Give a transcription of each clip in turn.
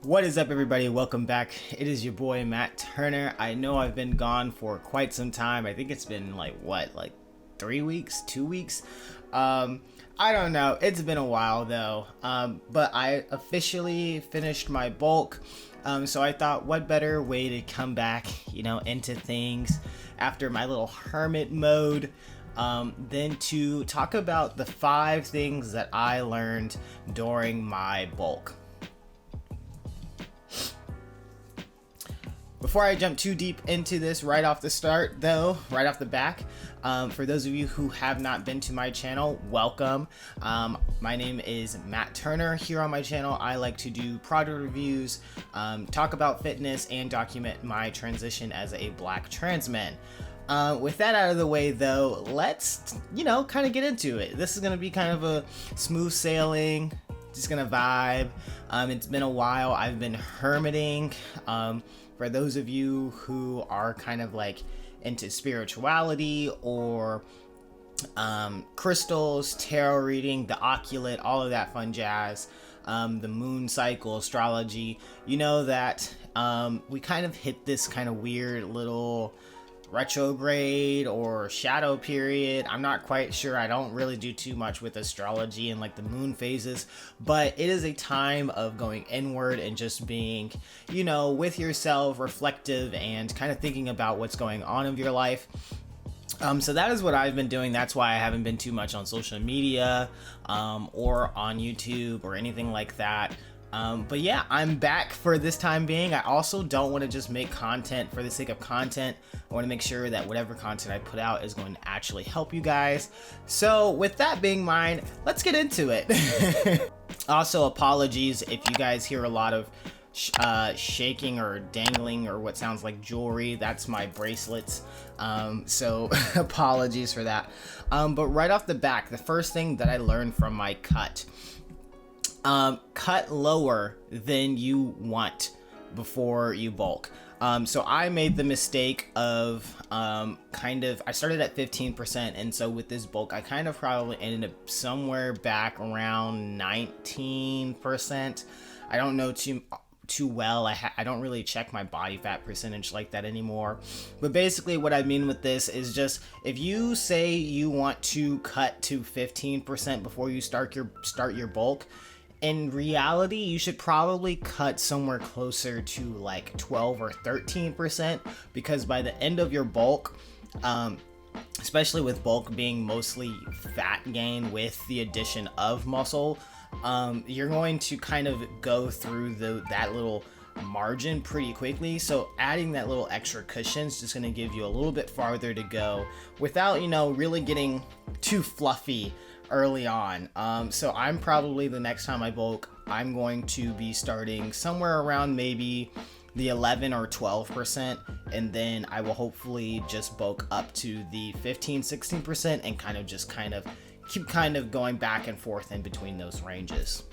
What is up, everybody? Welcome back. It is your boy Matt Turner. I know I've been gone for quite some time. I think it's been like 3 weeks, 2 weeks. I don't know. It's been a while though. But I officially finished my bulk. So I thought, what better way to come back, into things after my little hermit mode, than to talk about the 5 things that I learned during my bulk. Before I jump too deep into this right off the back, for those of you who have not been to my channel, welcome. My name is Matt Turner. Here on my channel, I like to do product reviews, talk about fitness, and document my transition as a Black trans man. With that out of the way though, let's, kind of get into it. This is going to be kind of a smooth sailing, just going to vibe. It's been a while. I've been hermiting. For those of you who are kind of like into spirituality or crystals, tarot reading, the occult, all of that fun jazz, the moon cycle, astrology, you know that we kind of hit this kind of weird little retrograde or shadow period. I'm not quite sure. I don't really do too much with astrology and like the moon phases, but it is a time of going inward and just being, with yourself, reflective, and kind of thinking about what's going on in your life. So that is what I've been doing. That's why I haven't been too much on social media or on YouTube or anything like that. But yeah, I'm back for this time being. I also don't want to just make content for the sake of content. I want to make sure that whatever content I put out is going to actually help you guys. So with that being in mind, let's get into it. Also, apologies if you guys hear a lot of shaking or dangling or what sounds like jewelry. That's my bracelets. So apologies for that. But right off the back, the first thing that I learned from my cut. Cut lower than you want before you bulk. So I made the mistake of I started at 15%, and so with this bulk I kind of probably ended up somewhere back around 19%. I don't know too well. I don't really check my body fat percentage like that anymore. But basically what I mean with this is just, if you say you want to cut to 15% before you start your bulk, in reality, you should probably cut somewhere closer to like 12 or 13%, because by the end of your bulk, especially with bulk being mostly fat gain with the addition of muscle, you're going to kind of go through that little margin pretty quickly. So adding that little extra cushion is just going to give you a little bit farther to go without, really getting too fluffy early on. So I'm probably, the next time I bulk, I'm going to be starting somewhere around maybe the 11 or 12%, and then I will hopefully just bulk up to the 15-16% and kind of keep going back and forth in between those ranges.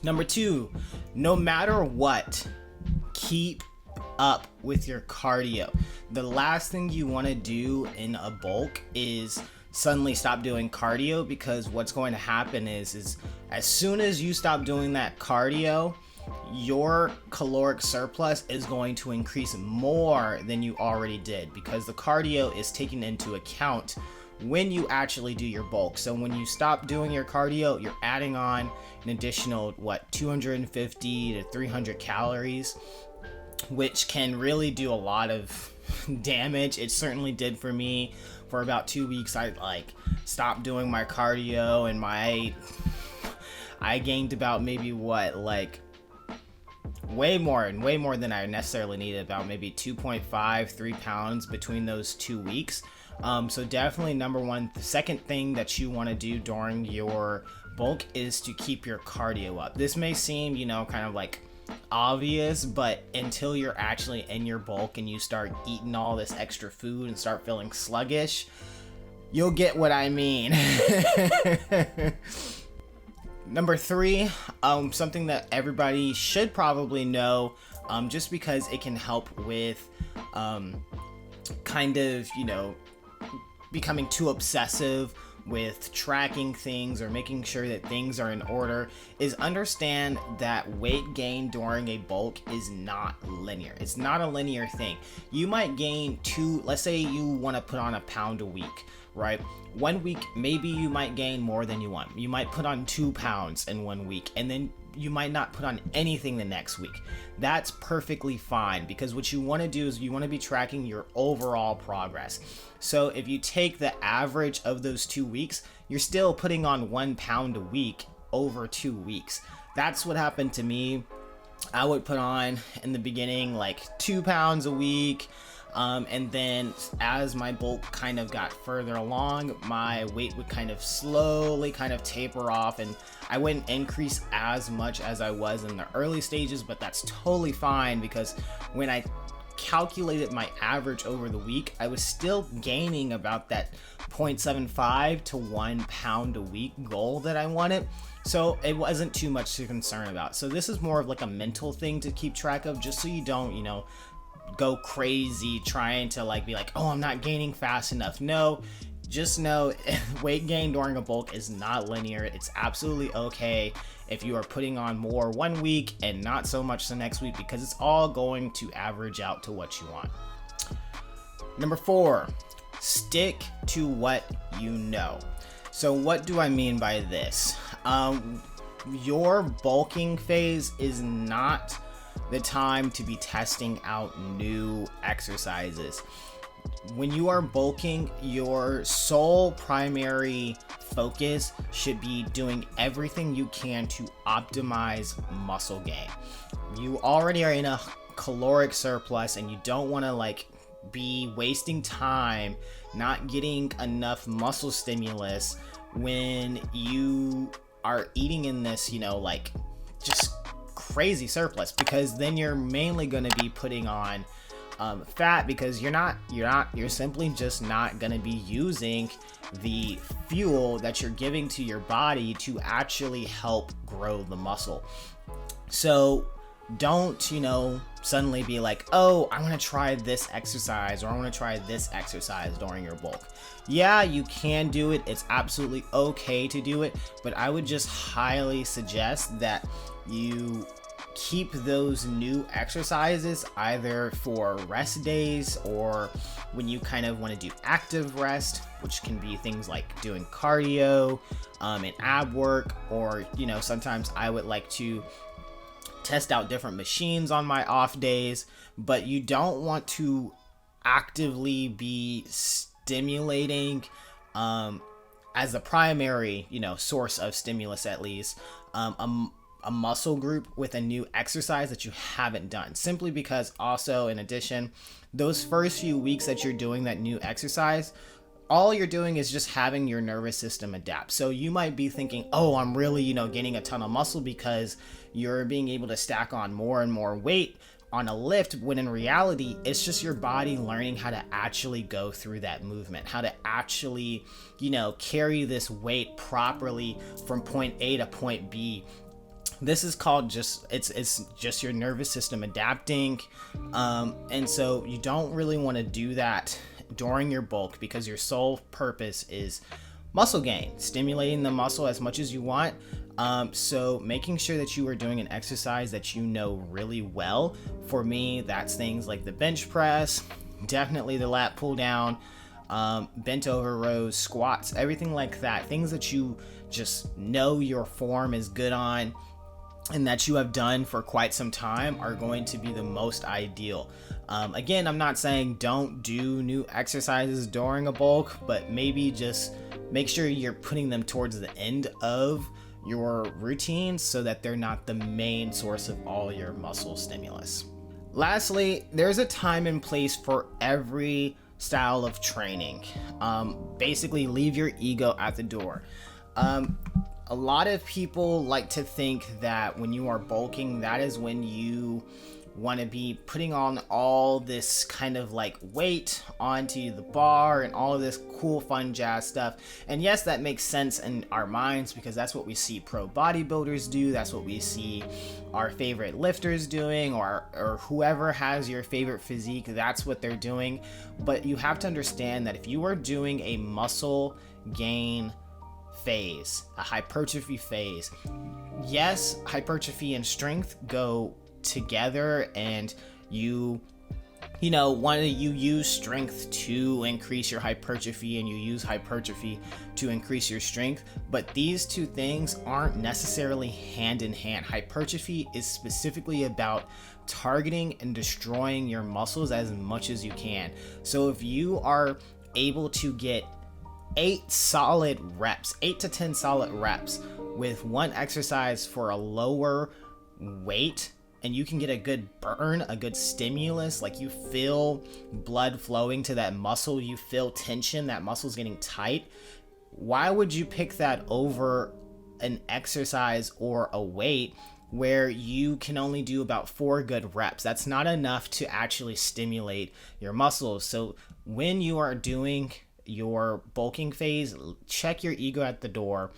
Number 2, no matter what, keep up with your cardio. The last thing you want to do in a bulk is suddenly stop doing cardio, because what's going to happen is as soon as you stop doing that cardio, your caloric surplus is going to increase more than you already did, because the cardio is taken into account when you actually do your bulk. So when you stop doing your cardio, you're adding on an additional 250 to 300 calories, which can really do a lot of damage. It certainly did for me. For about 2 weeks, I stopped doing my cardio, and I gained about maybe way more than I necessarily needed, about maybe 2.5-3 pounds between those 2 weeks. So definitely number one. The second thing that you want to do during your bulk is to keep your cardio up. This may seem, kind of like obvious, but until you're actually in your bulk and you start eating all this extra food and start feeling sluggish, you'll get what I mean. Number 3, something that everybody should probably know, just because it can help with becoming too obsessive with tracking things or making sure that things are in order is understand that weight gain during a bulk is not linear. It's not a linear thing. You might gain let's say you want to put on a pound a week, right? 1 week, maybe you might gain more than you want. You might put on 2 pounds in 1 week, and then you might not put on anything the next week. That's perfectly fine, because what you want to do is you want to be tracking your overall progress. So if you take the average of those 2 weeks, you're still putting on 1 pound a week over 2 weeks. That's what happened to me. I would put on in the beginning like 2 pounds a week. And then as my bulk kind of got further along, my weight would kind of slowly kind of taper off, and I wouldn't increase as much as I was in the early stages, but that's totally fine, because when I calculated my average over the week, I was still gaining about that 0.75 to 1 pound a week goal that I wanted. So it wasn't too much to concern about. So this is more of like a mental thing to keep track of, just so you don't, go crazy trying to be like, oh, I'm not gaining fast enough. No, just know weight gain during a bulk is not linear. It's absolutely okay if you are putting on more 1 week and not so much the next week, because it's all going to average out to what you want. Number 4, stick to what you know. So what do I mean by this? Your bulking phase is not the time to be testing out new exercises. When you are bulking, your sole primary focus should be doing everything you can to optimize muscle gain. You already are in a caloric surplus, and you don't want to be wasting time not getting enough muscle stimulus when you are eating in this, just crazy surplus, because then you're mainly going to be putting on fat, because you're simply just not going to be using the fuel that you're giving to your body to actually help grow the muscle. So don't, suddenly be like, oh, I want to try this exercise, or I want to try this exercise during your bulk. Yeah, you can do it. It's absolutely okay to do it, but I would just highly suggest that you keep those new exercises either for rest days, or when you kind of want to do active rest, which can be things like doing cardio and ab work, or sometimes I would like to test out different machines on my off days. But you don't want to actively be stimulating as a primary source of stimulus, at least a muscle group with a new exercise that you haven't done, simply because also, in addition, those first few weeks that you're doing that new exercise, all you're doing is just having your nervous system adapt. So you might be thinking, oh, I'm really gaining a ton of muscle because you're being able to stack on more and more weight on a lift, when in reality it's just your body learning how to actually go through that movement, how to actually carry this weight properly from point A to point B. This is called it's just your nervous system adapting, and so you don't really want to do that during your bulk, because your sole purpose is muscle gain, stimulating the muscle as much as you want. So making sure that you are doing an exercise that you know really well. For me, that's things like the bench press, definitely the lat pull down, bent over rows, squats, everything like that. Things that you just know your form is good on and that you have done for quite some time are going to be the most ideal. Again, I'm not saying don't do new exercises during a bulk, but maybe just make sure you're putting them towards the end of your routine so that they're not the main source of all your muscle stimulus. Lastly, there's a time and place for every style of training. Basically, leave your ego at the door. A lot of people like to think that when you are bulking, that is when you want to be putting on all this kind of weight onto the bar and all of this cool fun jazz stuff. And yes, that makes sense in our minds, because that's what we see pro bodybuilders do, that's what we see our favorite lifters doing, or whoever has your favorite physique, that's what they're doing. But you have to understand that if you are doing a muscle gain phase, a hypertrophy phase. Yes, hypertrophy and strength go together, and you use strength to increase your hypertrophy, and you use hypertrophy to increase your strength, but these two things aren't necessarily hand in hand. Hypertrophy is specifically about targeting and destroying your muscles as much as you can. So if you are able to get 8 to 10 solid reps with one exercise for a lower weight, and you can get a good burn, a good stimulus, like you feel blood flowing to that muscle, you feel tension, that muscle's getting tight, why would you pick that over an exercise or a weight where you can only do about 4 good reps? That's not enough to actually stimulate your muscles. So when you are doing your bulking phase, check your ego at the door.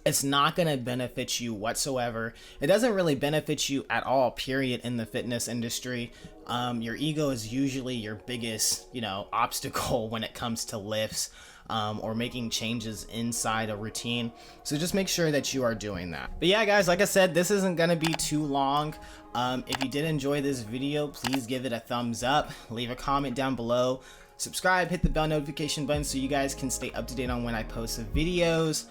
It's not going to benefit you whatsoever. It doesn't really benefit you at all, period, in the fitness industry. Your ego is usually your biggest, obstacle when it comes to lifts or making changes inside a routine. So just make sure that you are doing that. But yeah, guys, like I said, this isn't going to be too long. If you did enjoy this video, please give it a thumbs up, leave a comment down below, subscribe, hit the bell notification button so you guys can stay up to date on when I post videos.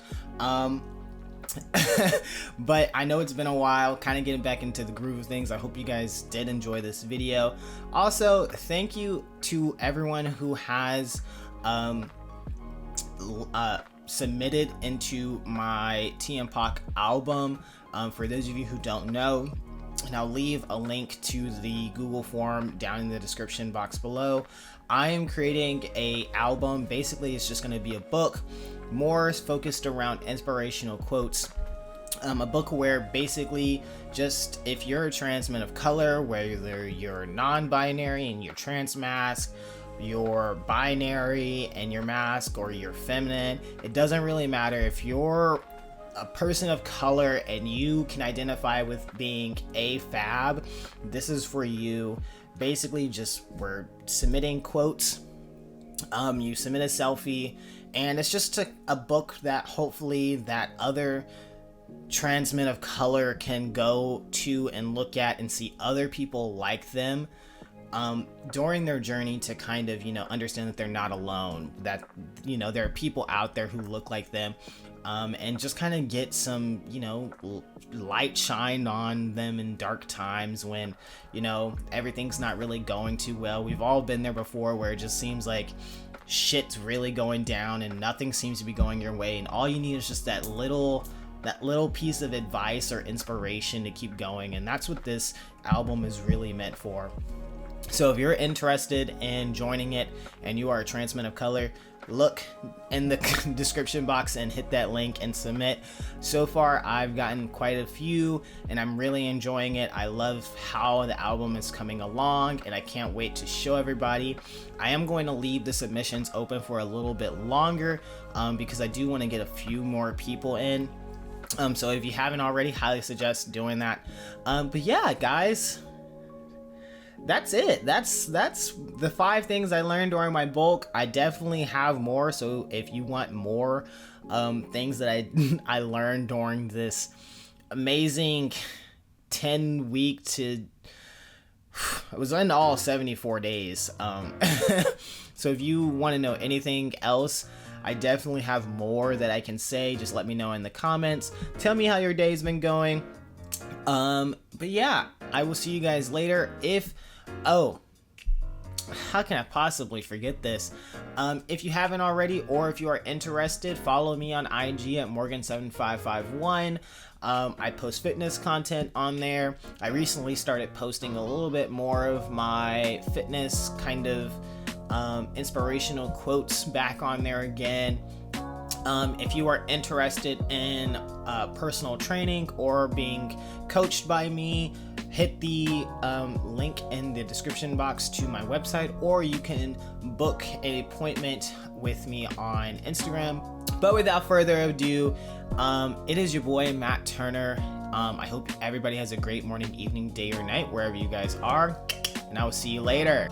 But I know it's been a while, kind of getting back into the groove of things. I hope you guys did enjoy this video. Also, thank you to everyone who has submitted into my TMPOC album. For those of you who don't know, and I'll leave a link to the Google form down in the description box below. I am creating a album. Basically, it's just going to be a book, more focused around inspirational quotes. A book where basically, just if you're a trans man of color, whether you're non-binary and you're trans masc, you're binary and you're masc, or you're feminine, it doesn't really matter. If you're a person of color and you can identify with being a fab, this is for you. Basically, just we're submitting quotes. You submit a selfie, and it's just a book that hopefully that other trans men of color can go to and look at and see other people like them during their journey, to kind of understand that they're not alone, that there are people out there who look like them, and just kind of get some light shined on them in dark times when everything's not really going too well. We've all been there before, where it just seems like shit's really going down and nothing seems to be going your way, and all you need is just that little piece of advice or inspiration to keep going. And that's what this album is really meant for. So if you're interested in joining it and you are a trans man of color, look in the description box and hit that link and submit. So far, I've gotten quite a few and I'm really enjoying it. I love how the album is coming along and I can't wait to show everybody. I am going to leave the submissions open for a little bit longer because I do want to get a few more people in. So if you haven't already, highly suggest doing that. But yeah, guys, that's it. That's the 5 things I learned during my bulk. I definitely have more, so if you want more things that I learned during this amazing 10-week to it was in all 74 days. So if you want to know anything else, I definitely have more that I can say. Just let me know in the comments. Tell me how your day's been going. But yeah, I will see you guys later. How can I possibly forget this? If you haven't already, or if you are interested, follow me on IG at Morgan7551. I post fitness content on there. I recently started posting a little bit more of my fitness kind of inspirational quotes back on there again. If you are interested in personal training or being coached by me, hit the link in the description box to my website, or you can book an appointment with me on Instagram. But without further ado, it is your boy Matt Turner. I hope everybody has a great morning, evening, day, or night, wherever you guys are, and I will see you later.